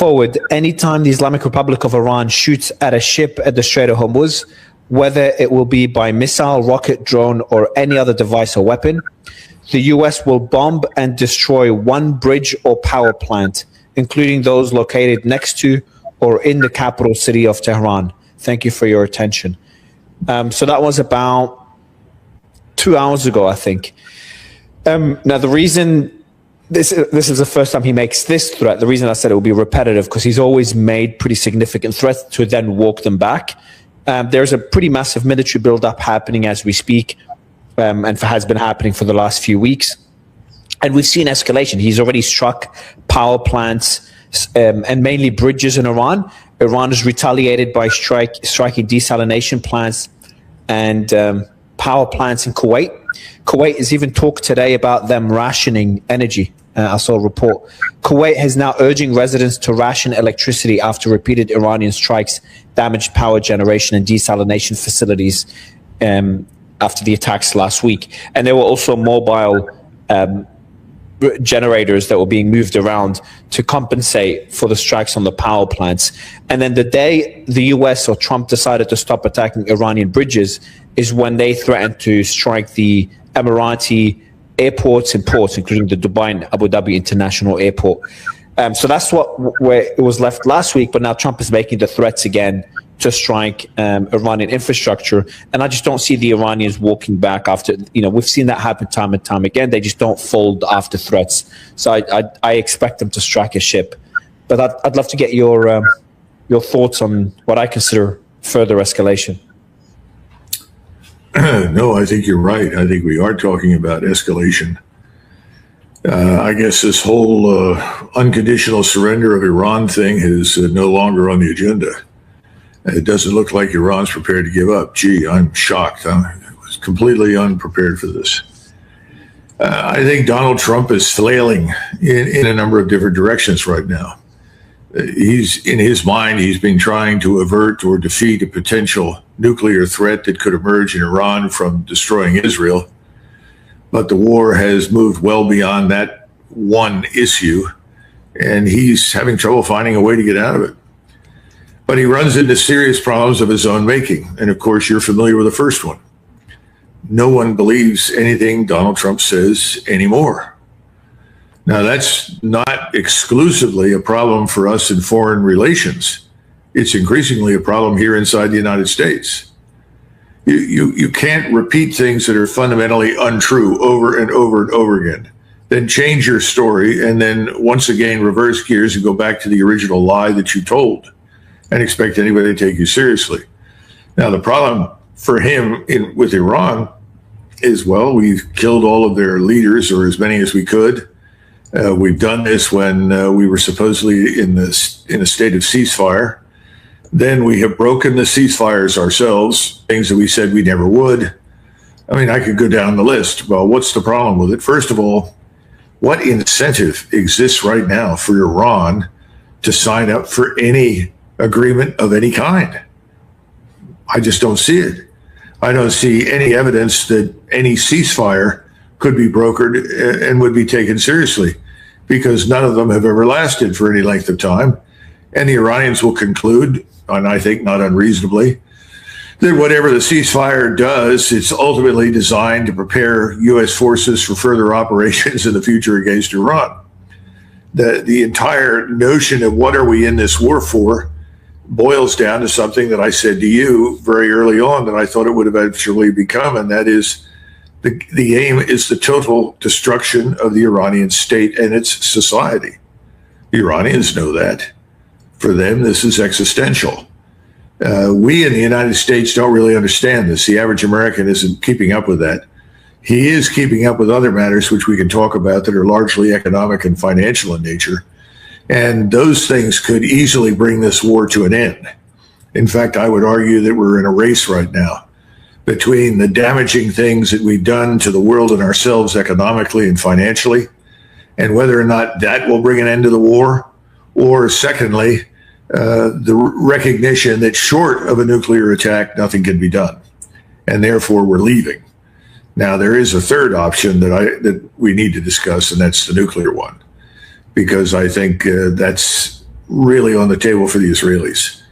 forward, anytime the Islamic Republic of Iran shoots at a ship at the Strait of Hormuz, whether it will be by missile, rocket, drone, or any other device or weapon, the US will bomb and destroy one bridge or power plant, including those located next to or in the capital city of Tehran. Thank you for your attention. So that was about 2 hours ago, I think. Now, the reason this is the first time he makes this threat, the reason I said it will be repetitive, because he's always made pretty significant threats to then walk them back. There's a pretty massive military buildup happening as we speak, and has been happening for the last few weeks. And we've seen escalation. He's already struck power plants and mainly bridges in Iran. Iran has retaliated by striking desalination plants and power plants in Kuwait. Kuwait has even talked today about them rationing energy. I saw a report. Kuwait is now urging residents to ration electricity after repeated Iranian strikes damaged power generation and desalination facilities after the attacks last week. And there were also mobile generators that were being moved around to compensate for the strikes on the power plants. And then the day the US or Trump decided to stop attacking Iranian bridges is when they threatened to strike the Emirati airports and ports, including the Dubai and Abu Dhabi International Airport. So that's where it was left last week, but now Trump is making the threats again to strike Iranian infrastructure. And I just don't see the Iranians walking back after, we've seen that happen time and time again. They just don't fold after threats. So I expect them to strike a ship. But I'd love to get your thoughts on what I consider further escalation. No, I think you're right. I think we are talking about escalation. I guess this whole unconditional surrender of Iran thing is no longer on the agenda. It doesn't look like Iran's prepared to give up. Gee, I'm shocked. I was completely unprepared for this. I think Donald Trump is flailing in a number of different directions right now. In his mind, he's been trying to avert or defeat a potential nuclear threat that could emerge in Iran from destroying Israel. But the war has moved well beyond that one issue, and he's having trouble finding a way to get out of it. But he runs into serious problems of his own making. And of course, you're familiar with the first one. No one believes anything Donald Trump says anymore. Now, that's not exclusively a problem for us in foreign relations. It's increasingly a problem here inside the United States. You can't repeat things that are fundamentally untrue over and over and over again, then change your story and then once again reverse gears and go back to the original lie that you told and expect anybody to take you seriously. Now, the problem for him with Iran is, well, we've killed all of their leaders, or as many as we could. We've done this when we were supposedly in a state of ceasefire. Then we have broken the ceasefires ourselves, things that we said we never would. I mean, I could go down the list. Well, what's the problem with it? First of all, what incentive exists right now for Iran to sign up for any agreement of any kind? I just don't see it. I don't see any evidence that any ceasefire could be brokered and would be taken seriously, because none of them have ever lasted for any length of time. And the Iranians will conclude, and I think not unreasonably, that whatever the ceasefire does, it's ultimately designed to prepare U.S. forces for further operations in the future against Iran. The entire notion of what are we in this war for boils down to something that I said to you very early on that I thought it would eventually become, and that is the aim is the total destruction of the Iranian state and its society. The Iranians know that. For them, this is existential. We in the United States don't really understand this. The average American isn't keeping up with that. He is keeping up with other matters, which we can talk about, that are largely economic and financial in nature. And those things could easily bring this war to an end. In fact, I would argue that we're in a race right now between the damaging things that we've done to the world and ourselves economically and financially, and whether or not that will bring an end to the war, or secondly, the recognition that short of a nuclear attack, nothing can be done, and therefore we're leaving. Now, there is a third option that we need to discuss, and that's the nuclear one, because I think that's really on the table for the Israelis,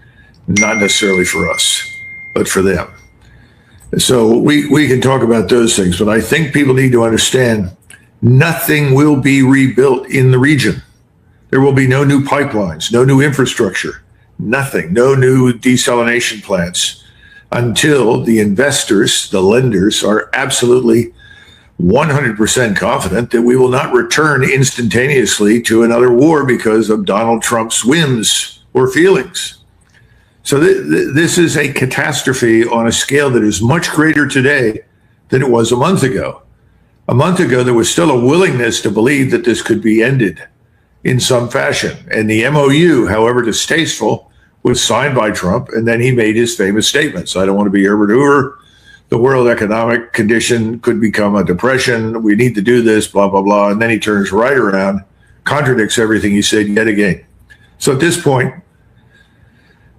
not necessarily for us, but for them. So we can talk about those things, but I think people need to understand nothing will be rebuilt in the region. There will be no new pipelines, no new infrastructure, nothing, no new desalination plants until the investors, the lenders, are absolutely 100% confident that we will not return instantaneously to another war because of Donald Trump's whims or feelings. So this is a catastrophe on a scale that is much greater today than it was a month ago. A month ago, there was still a willingness to believe that this could be ended in some fashion. And the MOU, however distasteful, was signed by Trump, and then he made his famous statements. I don't want to be Herbert Hoover. The world economic condition could become a depression. We need to do this, blah, blah, blah. And then he turns right around, contradicts everything he said yet again. So at this point,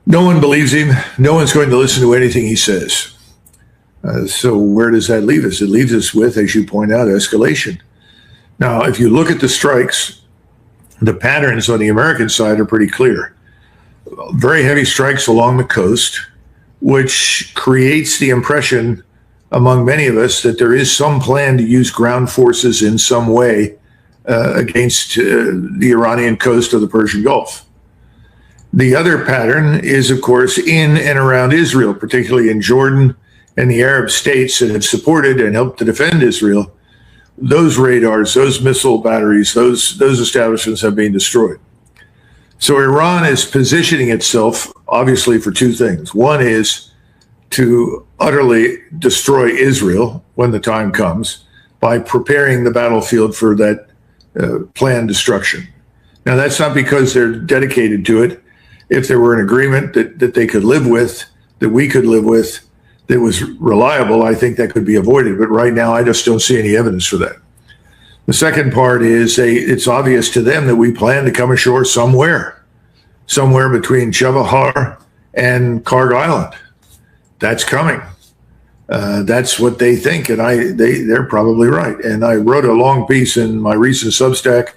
no one believes him. No one's going to listen to anything he says. So where does that leave us? It leaves us with, as you point out, escalation. Now, if you look at the strikes, the patterns on the American side are pretty clear. Very heavy strikes along the coast, which creates the impression among many of us that there is some plan to use ground forces in some way against the Iranian coast of the Persian Gulf. The other pattern is, of course, in and around Israel, particularly in Jordan and the Arab states that have supported and helped to defend Israel. Those radars, those missile batteries, those establishments have been destroyed. So Iran is positioning itself, obviously, for two things. One is to utterly destroy Israel when the time comes by preparing the battlefield for that planned destruction. Now, that's not because they're dedicated to it. If there were an agreement that they could live with, that we could live with, that was reliable, I think that could be avoided. But right now, I just don't see any evidence for that. The second part is it's obvious to them that we plan to come ashore somewhere between Chabahar and Karg Island. That's coming. That's what they think, and they're probably right. And I wrote a long piece in my recent Substack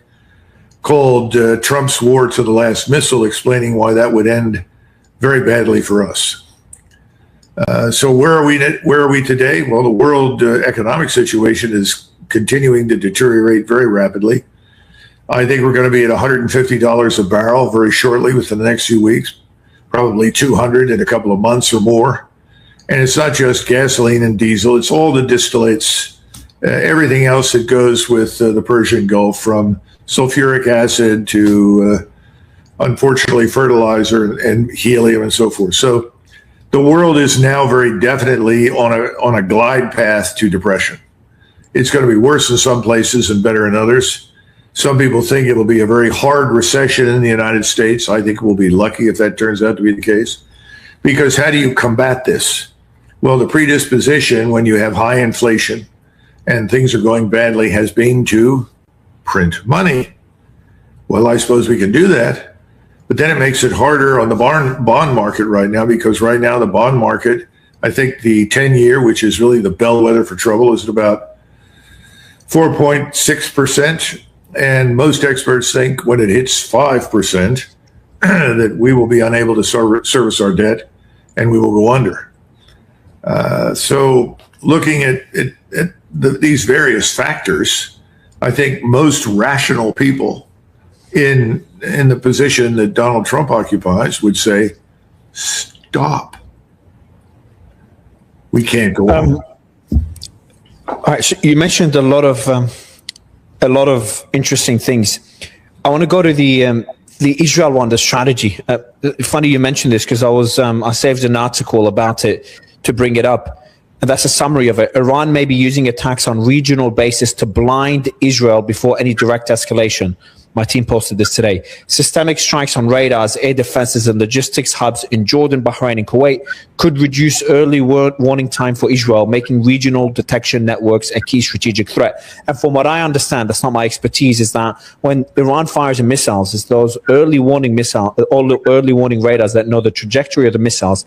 called Trump's War to the Last Missile, explaining why that would end very badly for us. So where are we today? Well, the world economic situation is continuing to deteriorate very rapidly. I think we're going to be at $150 a barrel very shortly within the next few weeks, probably 200 in a couple of months or more. And it's not just gasoline and diesel, it's all the distillates, everything else that goes with the Persian Gulf, from sulfuric acid to, unfortunately, fertilizer and helium and so forth. So the world is now very definitely on a glide path to depression. It's going to be worse in some places and better in others. Some people think it'll be a very hard recession in the United States. I think we'll be lucky if that turns out to be the case. Because how do you combat this? Well, the predisposition when you have high inflation and things are going badly has been to print money. Well, I suppose we can do that. But then it makes it harder on the bond market right now, because right now the bond market, I think the 10-year, which is really the bellwether for trouble, is at about 4.6%. And most experts think when it hits 5%, that we will be unable to service our debt and we will go under. So looking at these various factors, I think most rational people in the position that Donald Trump occupies would say, stop. We can't go on. All right, so you mentioned a lot of interesting things. I want to go to the Israel one, the strategy. Funny you mentioned this, because I saved an article about it to bring it up. And that's a summary of it. Iran may be using attacks on regional basis to blind Israel before any direct escalation. My team posted this today. Systemic strikes on radars, air defenses, and logistics hubs in Jordan, Bahrain, and Kuwait could reduce early warning time for Israel, making regional detection networks a key strategic threat. And from what I understand, that's not my expertise, is that when Iran fires in missiles, it's those early warning early warning radars that know the trajectory of the missiles,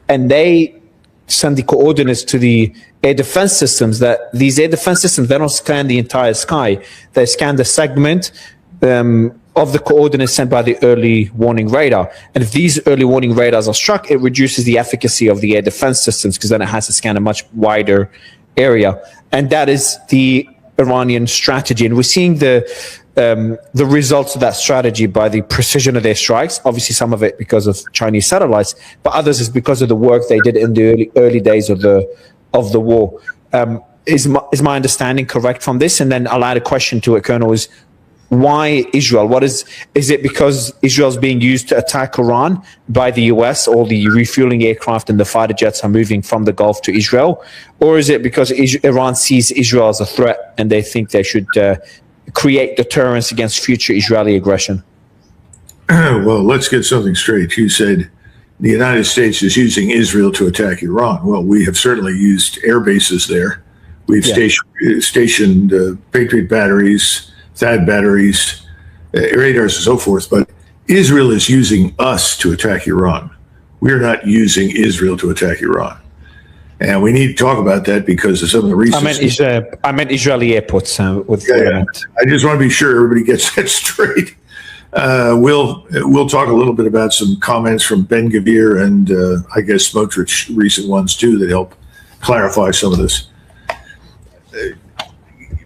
and they send the coordinates to the air defense systems. That these air defense systems, they don't scan the entire sky; they scan the segment. of the coordinates sent by the early warning radar. And if these early warning radars are struck, it reduces the efficacy of the air defense systems because then it has to scan a much wider area. And that is the Iranian strategy. And we're seeing the results of that strategy by the precision of their strikes. Obviously, some of it because of Chinese satellites, but others is because of the work they did in the early days of the war. Is my understanding correct from this? And then I'll add a question to it, Colonel, is why Israel? Is it because Israel's being used to attack Iran by the US? All the refueling aircraft and the fighter jets are moving from the Gulf to Israel? Or is it because Iran sees Israel as a threat and they think they should create deterrence against future Israeli aggression? Well, let's get something straight. You said the United States is using Israel to attack Iran. Well, we have certainly used air bases there. We've stationed Patriot batteries, THAAD batteries, radars, and so forth. But Israel is using us to attack Iran. We're not using Israel to attack Iran. And we need to talk about that because of some of the recent... I meant Israeli airports. I just want to be sure everybody gets that straight. We'll talk a little bit about some comments from Ben Gvir and I guess Smotrich, recent ones too, that help clarify some of this.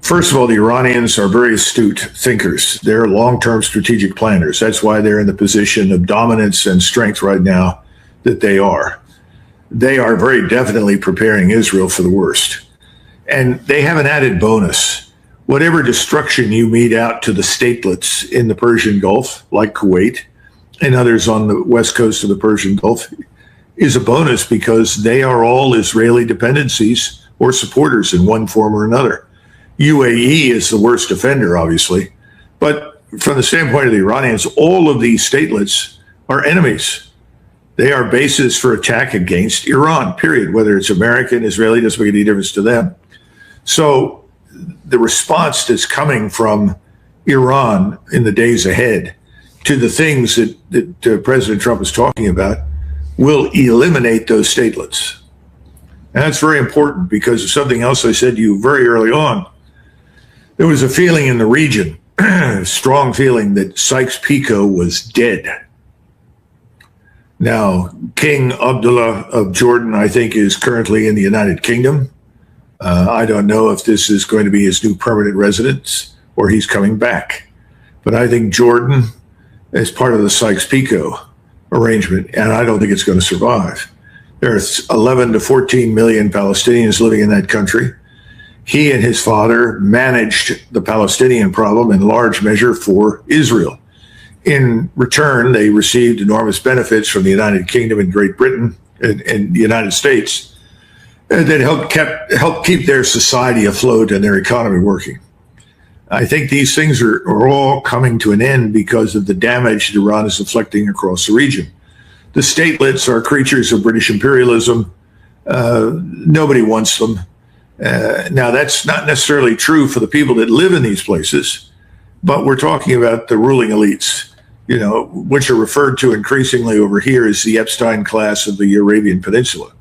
First of all, the Iranians are very astute thinkers. They're long-term strategic planners. That's why they're in the position of dominance and strength right now that they are. They are very definitely preparing Israel for the worst. And they have an added bonus. Whatever destruction you mete out to the statelets in the Persian Gulf, like Kuwait and others on the west coast of the Persian Gulf, is a bonus because they are all Israeli dependencies or supporters in one form or another. UAE is the worst offender, obviously. But from the standpoint of the Iranians, all of these statelets are enemies. They are bases for attack against Iran, period. Whether it's American, Israeli, doesn't make any difference to them. So the response that's coming from Iran in the days ahead to the things that President Trump is talking about will eliminate those statelets. And that's very important because of something else I said to you very early on. There was a feeling in the region, strong feeling that Sykes-Picot was dead. Now, King Abdullah of Jordan, I think, is currently in the United Kingdom. I don't know if this is going to be his new permanent residence or he's coming back. But I think Jordan is part of the Sykes-Picot arrangement, and I don't think it's going to survive. There are 11 to 14 million Palestinians living in that country. He and his father managed the Palestinian problem in large measure for Israel. In return, they received enormous benefits from the United Kingdom and Great Britain and the United States that helped keep their society afloat and their economy working. I think these things are all coming to an end because of the damage that Iran is inflicting across the region. The statelets are creatures of British imperialism. Nobody wants them. Now, that's not necessarily true for the people that live in these places, but we're talking about the ruling elites, which are referred to increasingly over here as the Epstein class of the Arabian Peninsula.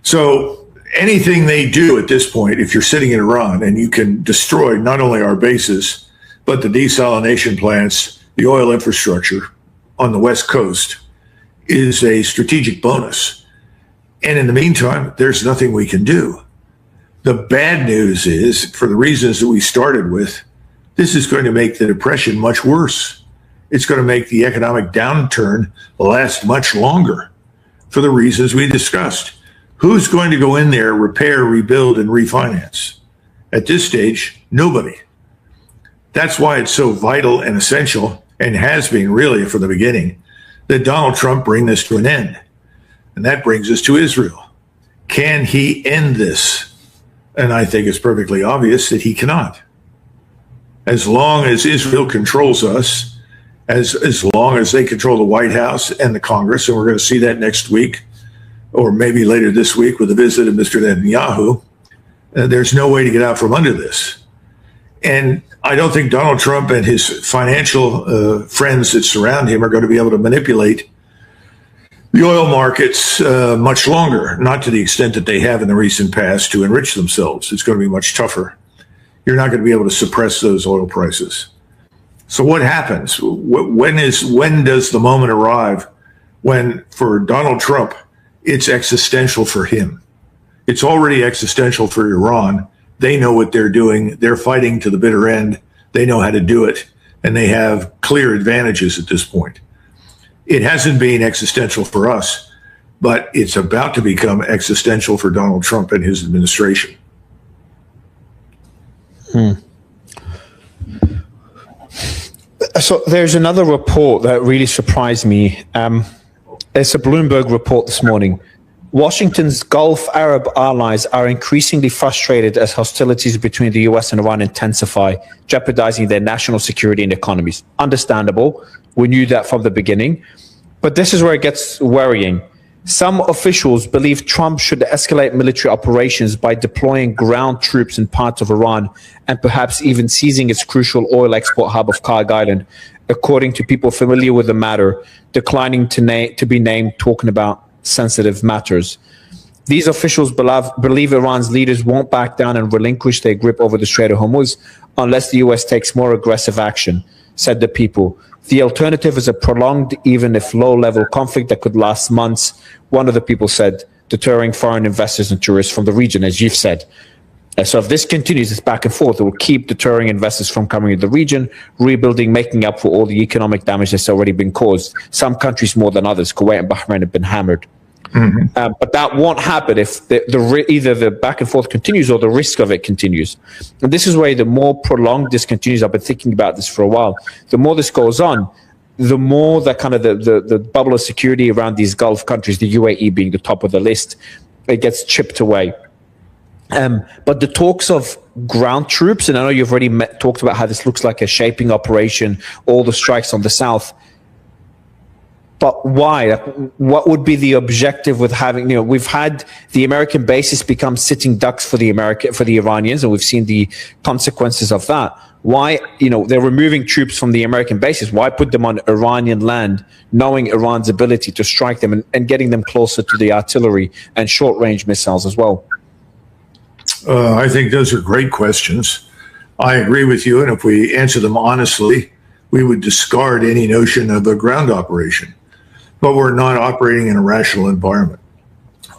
So anything they do at this point, if you're sitting in Iran and you can destroy not only our bases, but the desalination plants, the oil infrastructure on the West Coast, is a strategic bonus. And in the meantime, there's nothing we can do. The bad news is, for the reasons that we started with, this is going to make the depression much worse. It's going to make the economic downturn last much longer for the reasons we discussed. Who's going to go in there, repair, rebuild, and refinance? At this stage, nobody. That's why it's so vital and essential, and has been really from the beginning, that Donald Trump bring this to an end. And that brings us to Israel. Can he end this? And I think it's perfectly obvious that he cannot. As long as Israel controls us, as long as they control the White House and the Congress, and we're going to see that next week, or maybe later this week with the visit of Mr. Netanyahu, there's no way to get out from under this. And I don't think Donald Trump and his financial friends that surround him are going to be able to manipulate the oil markets much longer, not to the extent that they have in the recent past to enrich themselves. It's going to be much tougher. You're not going to be able to suppress those oil prices. So what happens? When does the moment arrive when, for Donald Trump, it's existential for him? It's already existential for Iran. They know what they're doing. They're fighting to the bitter end. They know how to do it, and they have clear advantages at this point. It hasn't been existential for us, but it's about to become existential for Donald Trump and his administration. So there's another report that really surprised me. It's a Bloomberg report this morning. Washington's Gulf Arab allies are increasingly frustrated as hostilities between the US and Iran intensify, jeopardizing their national security and economies. Understandable. We knew that from the beginning. But this is where it gets worrying. Some officials believe Trump should escalate military operations by deploying ground troops in parts of Iran and perhaps even seizing its crucial oil export hub of Kharg Island, according to people familiar with the matter, declining to be named, talking about sensitive matters. These officials believe Iran's leaders won't back down and relinquish their grip over the Strait of Hormuz unless the US takes more aggressive action, said the people. The alternative is a prolonged, even if low-level conflict that could last months, one of the people said, deterring foreign investors and tourists from the region, as you've said. So if this continues, this back and forth, it will keep deterring investors from coming to the region, rebuilding, making up for all the economic damage that's already been caused. Some countries more than others. Kuwait and Bahrain have been hammered. But that won't happen if either the back and forth continues or the risk of it continues. And this is where the more prolonged this continues, I've been thinking about this for a while, the more this goes on, the more that kind of the bubble of security around these Gulf countries, the UAE being the top of the list, it gets chipped away. But the talks of ground troops, and I know you've already talked about how this looks like a shaping operation, all the strikes on the south. But why? What would be the objective with having, we've had the American bases become sitting ducks for the Iranians, and we've seen the consequences of that. Why, they're removing troops from the American bases. Why put them on Iranian land, knowing Iran's ability to strike them and getting them closer to the artillery and short-range missiles as well? I think those are great questions. I agree with you, and if we answer them honestly, we would discard any notion of a ground operation. But we're not operating in a rational environment.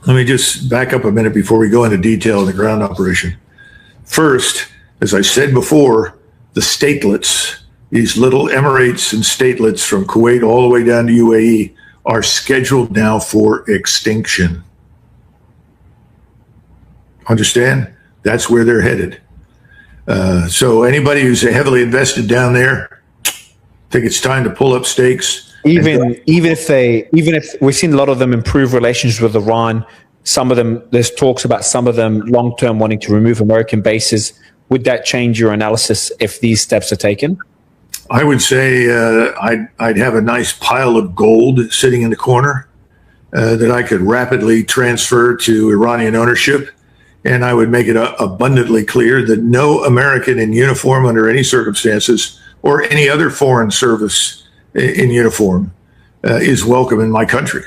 Let me just back up a minute before we go into detail in the ground operation. First, as I said before, the statelets, these little emirates and statelets from Kuwait all the way down to UAE, are scheduled now for extinction. Understand? That's where they're headed. So anybody who's heavily invested down there, think it's time to pull up stakes. Even if we've seen a lot of them improve relations with Iran, some of them, there's talks about some of them long-term wanting to remove American bases. Would that change your analysis if these steps are taken? I would say I'd have a nice pile of gold sitting in the corner that I could rapidly transfer to Iranian ownership. And I would make it abundantly clear that no American in uniform under any circumstances or any other foreign service in uniform is welcome in my country.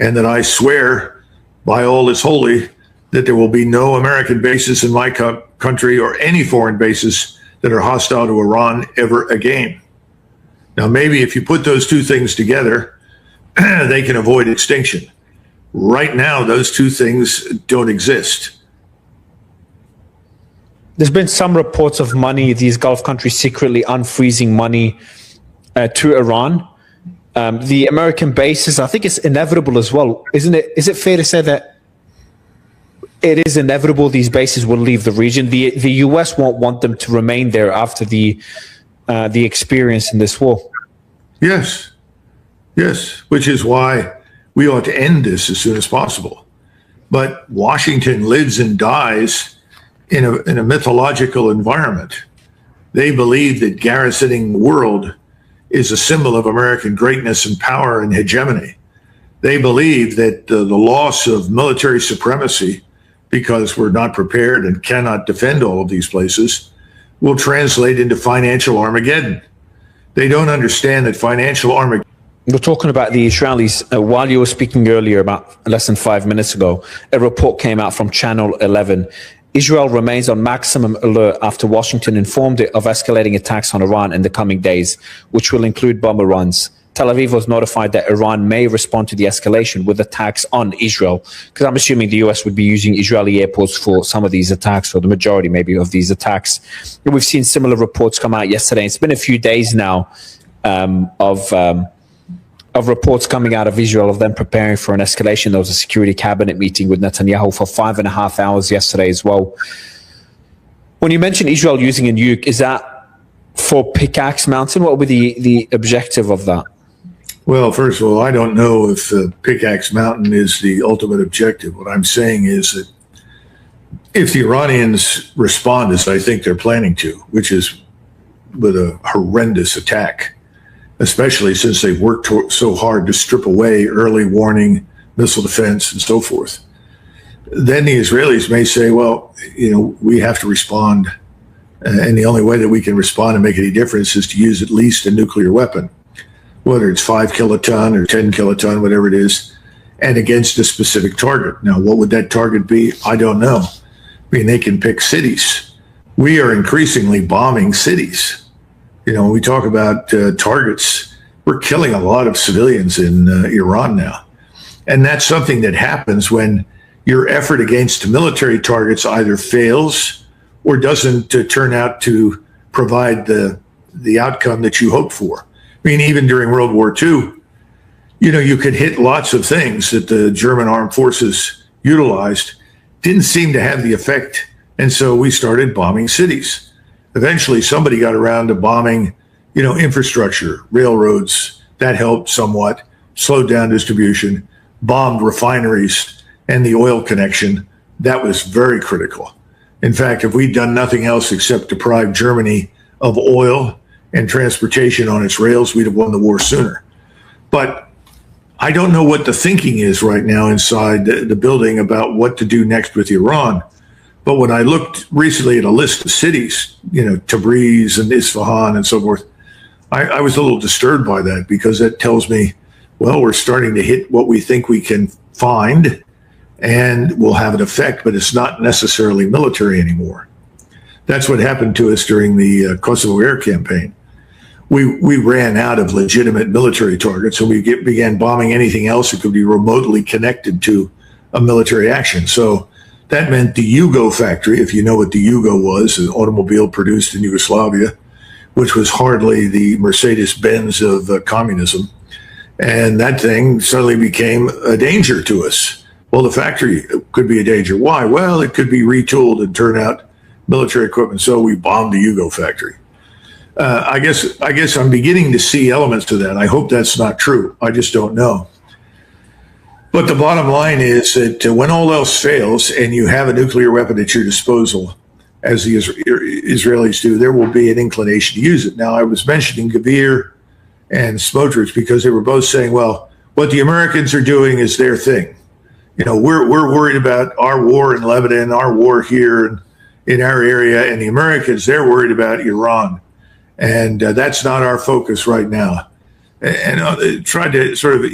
And that I swear by all that's holy that there will be no American bases in my country or any foreign bases that are hostile to Iran ever again. Now, maybe if you put those two things together, they can avoid extinction. Right now, those two things don't exist. There's been some reports of money, these Gulf countries secretly unfreezing money to Iran. The American bases, I think it's inevitable as well, isn't it? Is it fair to say that it is inevitable these bases will leave the region? The US won't want them to remain there after the experience in this war. Yes, which is why we ought to end this as soon as possible. But Washington lives and dies in a mythological environment. They believe that garrisoning the world is a symbol of American greatness and power and hegemony. They believe that the loss of military supremacy, because we're not prepared and cannot defend all of these places, will translate into financial Armageddon. They don't understand that financial Armageddon. We're talking about the Israelis. While you were speaking earlier, about less than 5 minutes ago, a report came out from Channel 11. Israel remains on maximum alert after Washington informed it of escalating attacks on Iran in the coming days, which will include bomber runs. Tel Aviv was notified that Iran may respond to the escalation with attacks on Israel, because I'm assuming the US would be using Israeli airports for some of these attacks, or the majority maybe of these attacks. And we've seen similar reports come out yesterday. It's been a few days now of reports coming out of Israel of them preparing for an escalation. There was a security cabinet meeting with Netanyahu for 5.5 hours yesterday as well. When you mention Israel using a nuke, is that for Pickaxe Mountain? What would be the objective of that? Well, first of all, I don't know if Pickaxe Mountain is the ultimate objective. What I'm saying is that if the Iranians respond as I think they're planning to, which is with a horrendous attack, especially since they've worked so hard to strip away early warning, missile defense, and so forth, then the Israelis may say, well, we have to respond. And the only way that we can respond and make any difference is to use at least a nuclear weapon, whether it's 5 kiloton or 10 kiloton, whatever it is, and against a specific target. Now, what would that target be? I don't know. I mean, they can pick cities. We are increasingly bombing cities. When we talk about targets, we're killing a lot of civilians in Iran now. And that's something that happens when your effort against military targets either fails or doesn't turn out to provide the outcome that you hope for. I mean, even during World War II, you could hit lots of things that the German armed forces utilized, didn't seem to have the effect. And so we started bombing cities. Eventually, somebody got around to bombing, infrastructure, railroads. That helped somewhat, slowed down distribution, bombed refineries and the oil connection. That was very critical. In fact, if we'd done nothing else except deprive Germany of oil and transportation on its rails, we'd have won the war sooner. But I don't know what the thinking is right now inside the building about what to do next with Iran. But when I looked recently at a list of cities, Tabriz and Isfahan and so forth, I was a little disturbed by that, because that tells me, well, we're starting to hit what we think we can find and will have an effect, but it's not necessarily military anymore. That's what happened to us during the Kosovo air campaign. We ran out of legitimate military targets, and we began bombing anything else that could be remotely connected to a military action. So that meant the Yugo factory, if you know what the Yugo was, an automobile produced in Yugoslavia, which was hardly the Mercedes-Benz of communism. And that thing suddenly became a danger to us. Well, the factory could be a danger. Why? Well, it could be retooled and turn out military equipment. So we bombed the Yugo factory. I guess I'm beginning to see elements to that. I hope that's not true. I just don't know. But the bottom line is that when all else fails and you have a nuclear weapon at your disposal, as the Israelis do, there will be an inclination to use it. Now, I was mentioning Gavir and Smotrich because they were both saying, well, what the Americans are doing is their thing. We're worried about our war in Lebanon, our war here in our area, and the Americans, they're worried about Iran. And that's not our focus right now. And tried to sort of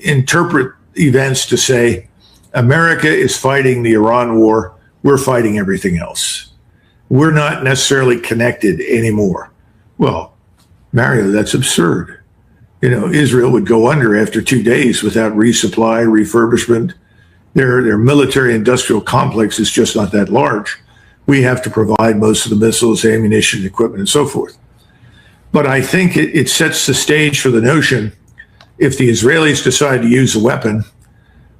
interpret events to say, America is fighting the Iran war, we're fighting everything else. We're not necessarily connected anymore. Well, Mario, that's absurd. Israel would go under after 2 days without resupply, refurbishment. Their military industrial complex is just not that large. We have to provide most of the missiles, ammunition, equipment, and so forth. But I think it sets the stage for the notion, if the Israelis decide to use a weapon,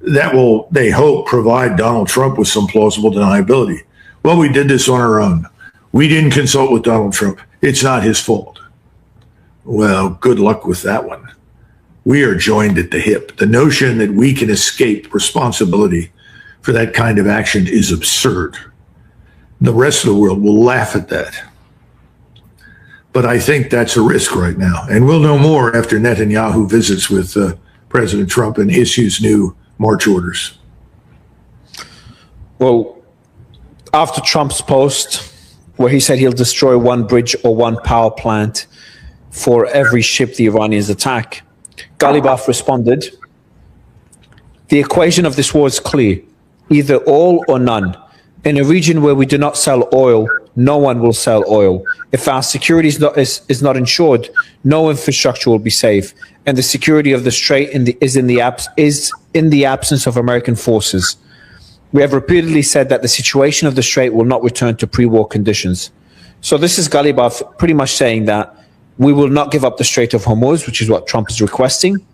that will, they hope, provide Donald Trump with some plausible deniability. Well, we did this on our own. We didn't consult with Donald Trump. It's not his fault. Well, good luck with that one. We are joined at the hip. The notion that we can escape responsibility for that kind of action is absurd. The rest of the world will laugh at that. But I think that's a risk right now. And we'll know more after Netanyahu visits with President Trump and issues new march orders. Well, after Trump's post, where he said he'll destroy one bridge or one power plant for every ship the Iranians attack, Ghalibaf responded, "The equation of this war is clear, either all or none. In a region where we do not sell oil, no one will sell oil. If our security is not insured, no infrastructure will be safe. And the security of the strait is in the absence of American forces. We have repeatedly said that the situation of the strait will not return to pre-war conditions. So this is Ghalibaf pretty much saying that we will not give up the Strait of Hormuz, which is what Trump is requesting.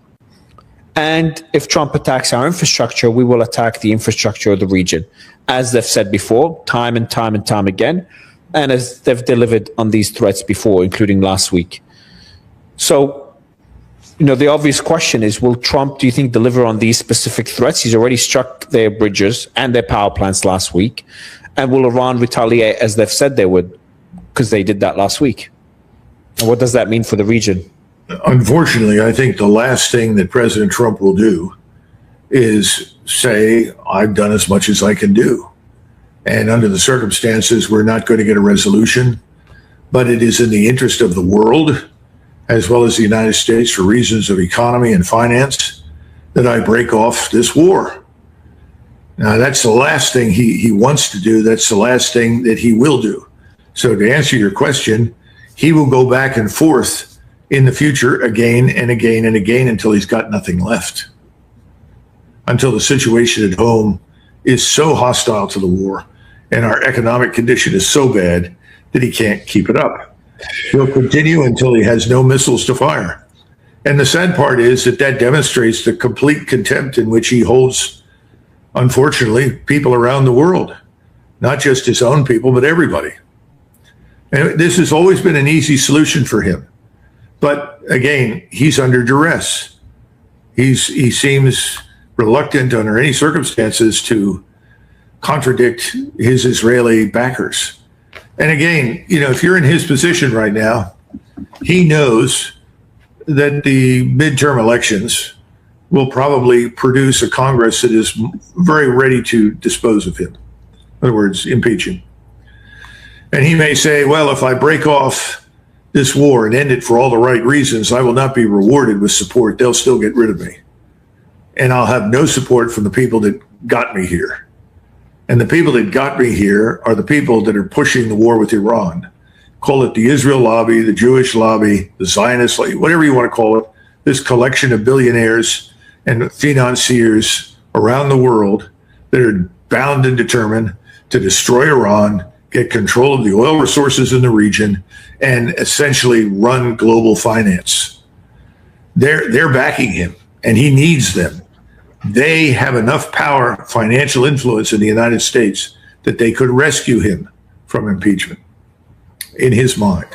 And if Trump attacks our infrastructure, we will attack the infrastructure of the region, as they've said before, time and time and time again, and as they've delivered on these threats before, including last week. So, the obvious question is, will Trump, do you think, deliver on these specific threats? He's already struck their bridges and their power plants last week. And will Iran retaliate as they've said they would? Because they did that last week. And what does that mean for the region? Unfortunately, I think the last thing that President Trump will do is say, I've done as much as I can do. And under the circumstances, we're not going to get a resolution. But it is in the interest of the world, as well as the United States, for reasons of economy and finance, that I break off this war. Now, that's the last thing he wants to do. That's the last thing that he will do. So to answer your question, he will go back and forth in the future again and again and again until he's got nothing left. Until the situation at home is so hostile to the war and our economic condition is so bad that he can't keep it up. He'll continue until he has no missiles to fire. And the sad part is that demonstrates the complete contempt in which he holds, unfortunately, people around the world, not just his own people, but everybody. And this has always been an easy solution for him. But again, he's under duress. He seems reluctant under any circumstances to contradict his Israeli backers. And again, if you're in his position right now, he knows that the midterm elections will probably produce a Congress that is very ready to dispose of him. In other words, impeach him. And he may say, well, if I break off this war and end it for all the right reasons, I will not be rewarded with support. They'll still get rid of me. And I'll have no support from the people that got me here. And the people that got me here are the people that are pushing the war with Iran. Call it the Israel lobby, the Jewish lobby, the Zionist lobby, whatever you want to call it. This collection of billionaires and financiers around the world that are bound and determined to destroy Iran, get control of the oil resources in the region, and essentially run global finance. They're backing him, and he needs them. They have enough power, financial influence in the United States that they could rescue him from impeachment, in his mind.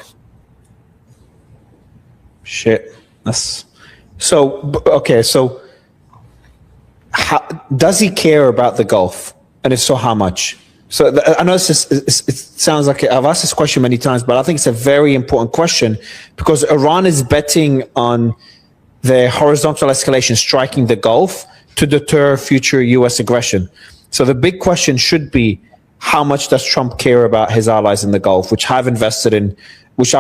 Shit. So does he care about the Gulf? And if so, how much? So I know it sounds like I've asked this question many times, but I think it's a very important question because Iran is betting on the horizontal escalation striking the Gulf to deter future U.S. aggression. So the big question should be, how much does Trump care about his allies in the Gulf, which are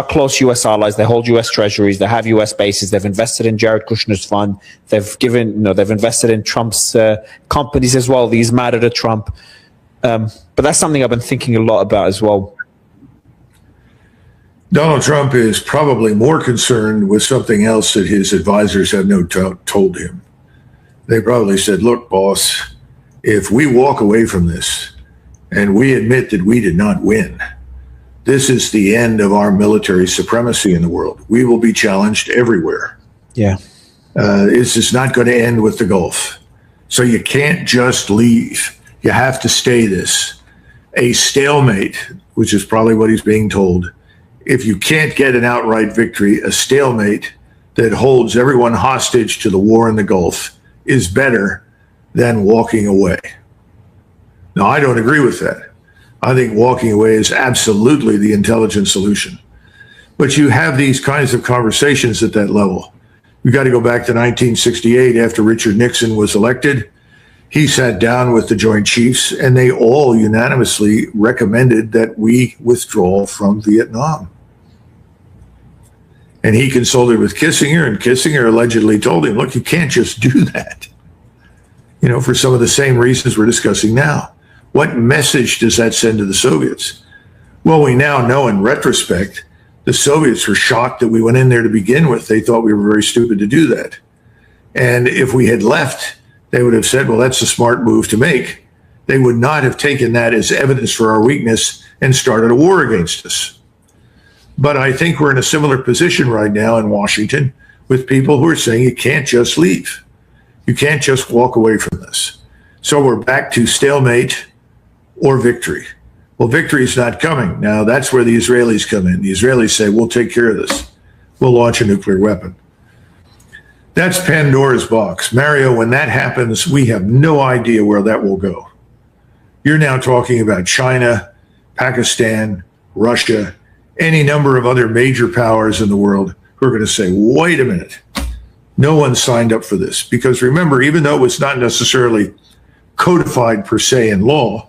close U.S. allies? They hold U.S. treasuries, they have U.S. bases, they've invested in Jared Kushner's fund, they've invested in Trump's companies as well. These matter to Trump. But that's something I've been thinking a lot about as well. Donald Trump is probably more concerned with something else that his advisors have told him. They probably said, look, boss, if we walk away from this and we admit that we did not win, this is the end of our military supremacy in the world. We will be challenged everywhere. Yeah. This is not going to end with the Gulf. So you can't just leave. You have to stay this. A stalemate, which is probably what he's being told. If you can't get an outright victory, a stalemate that holds everyone hostage to the war in the Gulf is better than walking away. Now, I don't agree with that. I think walking away is absolutely the intelligent solution. But you have these kinds of conversations at that level. You've got to go back to 1968 after Richard Nixon was elected. He sat down with the Joint Chiefs and they all unanimously recommended that we withdraw from Vietnam. And he consulted with Kissinger, and Kissinger allegedly told him, look, you can't just do that, for some of the same reasons we're discussing now. What message does that send to the Soviets? Well, we now know in retrospect, the Soviets were shocked that we went in there to begin with. They thought we were very stupid to do that. And if we had left, they would have said, well, that's a smart move to make. They would not have taken that as evidence for our weakness and started a war against us. But I think we're in a similar position right now in Washington with people who are saying you can't just leave. You can't just walk away from this. So we're back to stalemate or victory. Well, victory is not coming. Now, that's where the Israelis come in. The Israelis say, we'll take care of this. We'll launch a nuclear weapon. That's Pandora's box. Mario, when that happens, we have no idea where that will go. You're now talking about China, Pakistan, Russia, any number of other major powers in the world who are going to say, wait a minute, no one signed up for this. Because remember, even though it was not necessarily codified per se in law,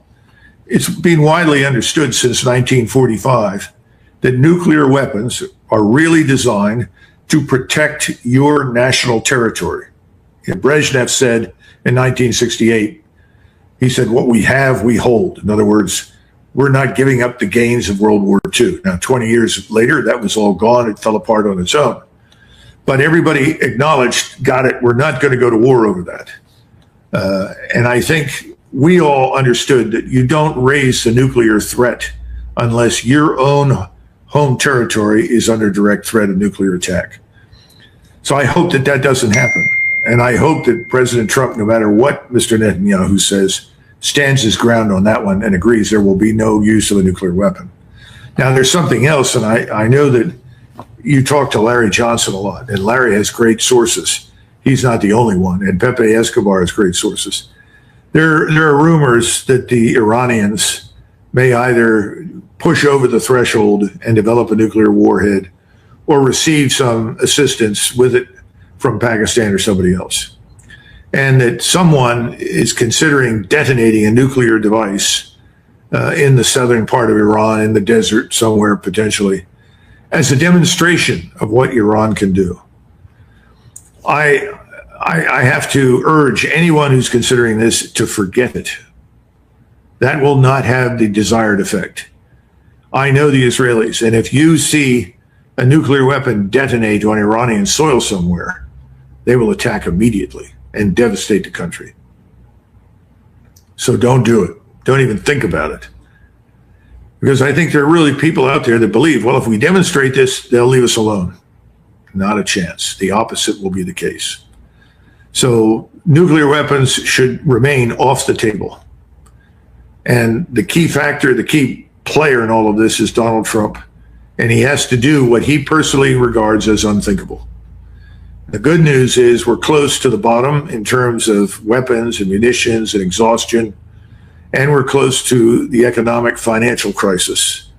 it's been widely understood since 1945 that nuclear weapons are really designed to protect your national territory. Brezhnev said in 1968, he said, what we have, we hold. In other words, we're not giving up the gains of World War II. Now, 20 years later, that was all gone. It fell apart on its own. But everybody acknowledged, got it, we're not going to go to war over that. And I think we all understood that you don't raise the nuclear threat unless your own home territory is under direct threat of nuclear attack. So I hope that that doesn't happen. And I hope that President Trump, no matter what Mr. Netanyahu says, stands his ground on that one and agrees there will be no use of a nuclear weapon. Now, there's something else, and I know that you talk to Larry Johnson a lot, and Larry has great sources. He's not the only one, and Pepe Escobar has great sources. There are rumors that the Iranians may either push over the threshold and develop a nuclear warhead or receive some assistance with it from Pakistan or somebody else. And that someone is considering detonating a nuclear device in the southern part of Iran, in the desert somewhere potentially, as a demonstration of what Iran can do. I have to urge anyone who's considering this to forget it. That will not have the desired effect. I know the Israelis, and if you see a nuclear weapon detonate on Iranian soil somewhere, they will attack immediately and devastate the country. So don't do it. Don't even think about it. Because I think there are really people out there that believe, well, if we demonstrate this, they'll leave us alone. Not a chance. The opposite will be the case. So nuclear weapons should remain off the table. And the key factor, the key player in all of this is Donald Trump. And he has to do what he personally regards as unthinkable. The good news is we're close to the bottom in terms of weapons and munitions and exhaustion, and we're close to the economic financial crisis.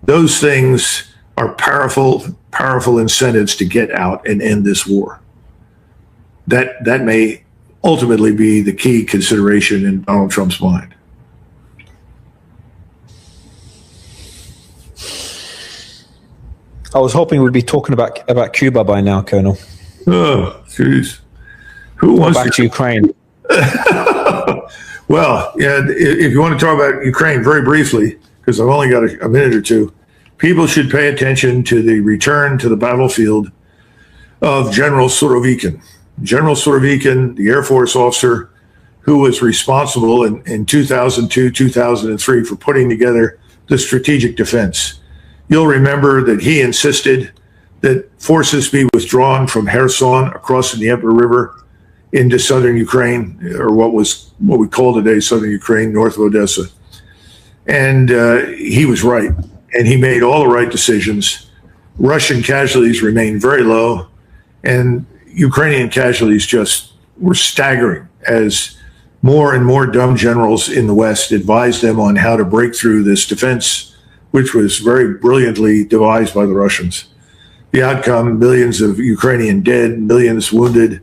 Those things are powerful incentives to get out and end this war. That may ultimately be the key consideration in Donald Trump's mind. I was hoping we'd be talking about Cuba by now, Colonel. Oh, jeez. Who wants back to Ukraine? Well, yeah, if you want to talk about Ukraine very briefly, because I've only got a minute or two, people should pay attention to the return to the battlefield of General Surovikin. General Surovikin, the Air Force officer who was responsible in 2002, 2003 for putting together the strategic defense. You'll remember that he insisted that forces be withdrawn from Kherson across the Dnieper River into southern Ukraine, or what we call today southern Ukraine, north of Odessa. And he was right, and he made all the right decisions. Russian casualties remained very low, and Ukrainian casualties just were staggering as more and more dumb generals in the West advised them on how to break through this defense, which was very brilliantly devised by the Russians. The outcome, millions of Ukrainian dead, millions wounded,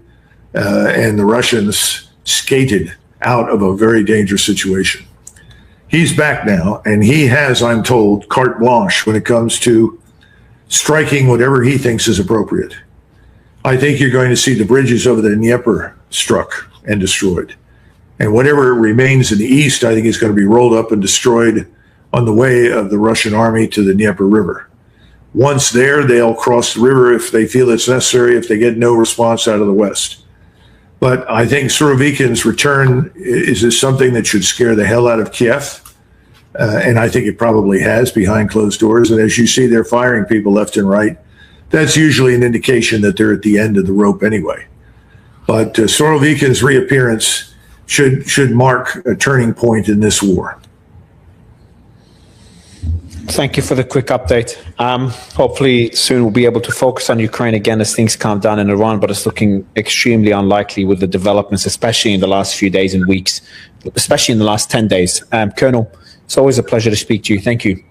and the Russians skated out of a very dangerous situation. He's back now, and he has, I'm told, carte blanche when it comes to striking whatever he thinks is appropriate. I think you're going to see the bridges over the Dnieper struck and destroyed. And whatever remains in the east, I think, is going to be rolled up and destroyed on the way of the Russian army to the Dnieper River. Once there, they'll cross the river if they feel it's necessary, if they get no response out of the west. But I think Surovikin's return is something that should scare the hell out of Kiev. And I think it probably has behind closed doors. And as you see, they're firing people left and right. That's usually an indication that they're at the end of the rope anyway. But Surovikin's reappearance should mark a turning point in this war. Thank you for the quick update. Hopefully soon we'll be able to focus on Ukraine again as things calm down in Iran, but it's looking extremely unlikely with the developments, especially in the last few days and weeks, especially in the last 10 days. Colonel, it's always a pleasure to speak to you. Thank you.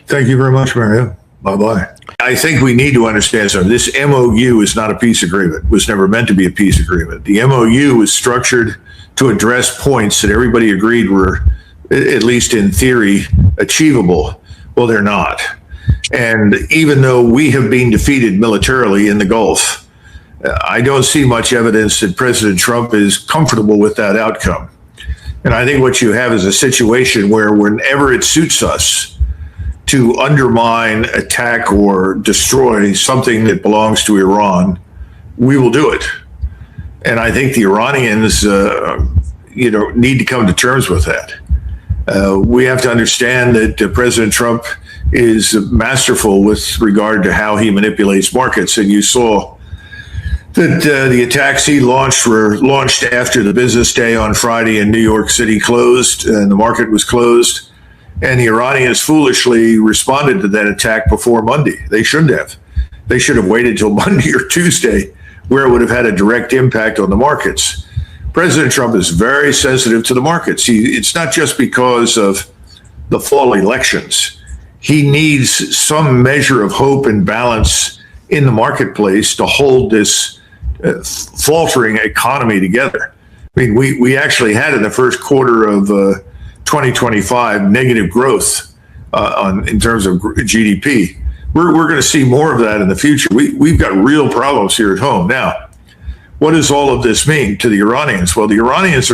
Thank you very much, Mario. Bye-bye. I think we need to understand something. This MOU is not a peace agreement. It was never meant to be a peace agreement. The MOU was structured to address points that everybody agreed were, at least in theory, achievable. Well, they're not. And even though we have been defeated militarily in the Gulf, I don't see much evidence that President Trump is comfortable with that outcome. And I think what you have is a situation where whenever it suits us to undermine, attack, or destroy something that belongs to Iran, we will do it. And I think the Iranians, need to come to terms with that. We have to understand that President Trump is masterful with regard to how he manipulates markets. And you saw that the attacks he launched were launched after the business day on Friday in New York City closed and the market was closed. And the Iranians foolishly responded to that attack before Monday. They shouldn't have. They should have waited till Monday or Tuesday, where it would have had a direct impact on the markets. President Trump is very sensitive to the markets. It's not just because of the fall elections. He needs some measure of hope and balance in the marketplace to hold this faltering economy together. I mean, we actually had in the first quarter of 2025 negative growth in terms of GDP. We're going to see more of that in the future. We've got real problems here at home. Now, what does all of this mean to the Iranians? Well, the Iranians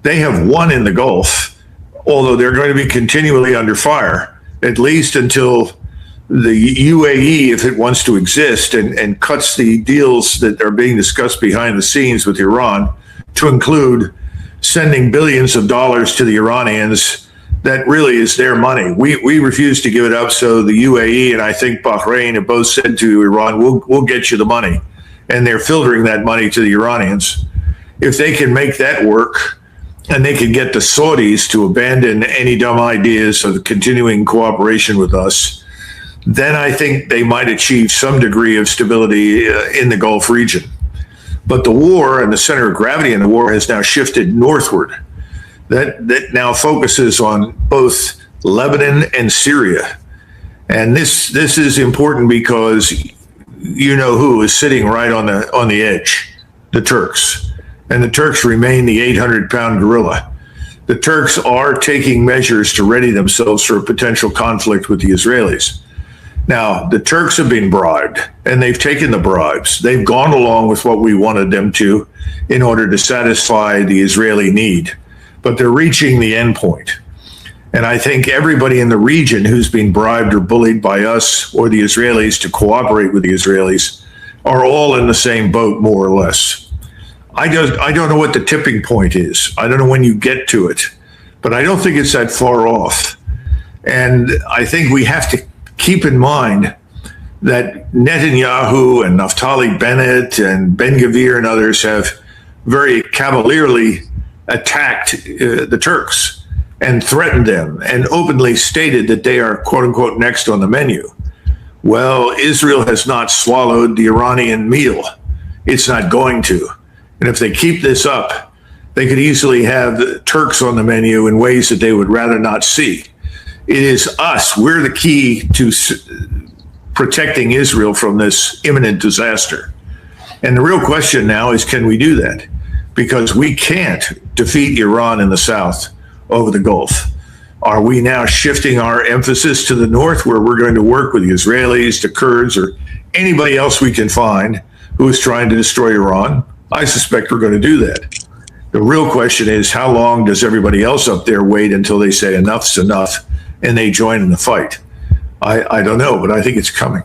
they have won in the Gulf, although they're going to be continually under fire, at least until the UAE, if it wants to exist, and cuts the deals that are being discussed behind the scenes with Iran to include sending billions of dollars to the Iranians. That really is their money. We refuse to give it up. So the UAE and I think Bahrain have both said to Iran, we'll get you the money. And they're filtering that money to the Iranians. If they can make that work and they can get the Saudis to abandon any dumb ideas of continuing cooperation with us, then I think they might achieve some degree of stability in the Gulf region. But the war and the center of gravity in the war has now shifted northward. That now focuses on both Lebanon and Syria. And this is important because you know who is sitting right on the edge, the Turks. And the Turks remain the 800-pound gorilla. The Turks are taking measures to ready themselves for a potential conflict with the Israelis. Now, the Turks have been bribed, and they've taken the bribes. They've gone along with what we wanted them to in order to satisfy the Israeli need. But they're reaching the end point. And I think everybody in the region who's been bribed or bullied by us or the Israelis to cooperate with the Israelis are all in the same boat, more or less. I don't know what the tipping point is. I don't know when you get to it, but I don't think it's that far off. And I think we have to keep in mind that Netanyahu and Naftali Bennett and Ben-Gvir and others have very cavalierly attacked the Turks and threatened them and openly stated that they are, quote unquote, next on the menu. Well, Israel has not swallowed the Iranian meal. It's not going to. And if they keep this up, they could easily have the Turks on the menu in ways that they would rather not see. It is us. We're the key to protecting Israel from this imminent disaster. And the real question now is, can we do that? Because we can't defeat Iran in the south over the Gulf. Are we now shifting our emphasis to the north, where we're going to work with the Israelis, the Kurds, or anybody else we can find who is trying to destroy Iran? I suspect we're going to do that. The real question is, how long does everybody else up there wait until they say enough's enough and they join in the fight? I don't know, but I think it's coming.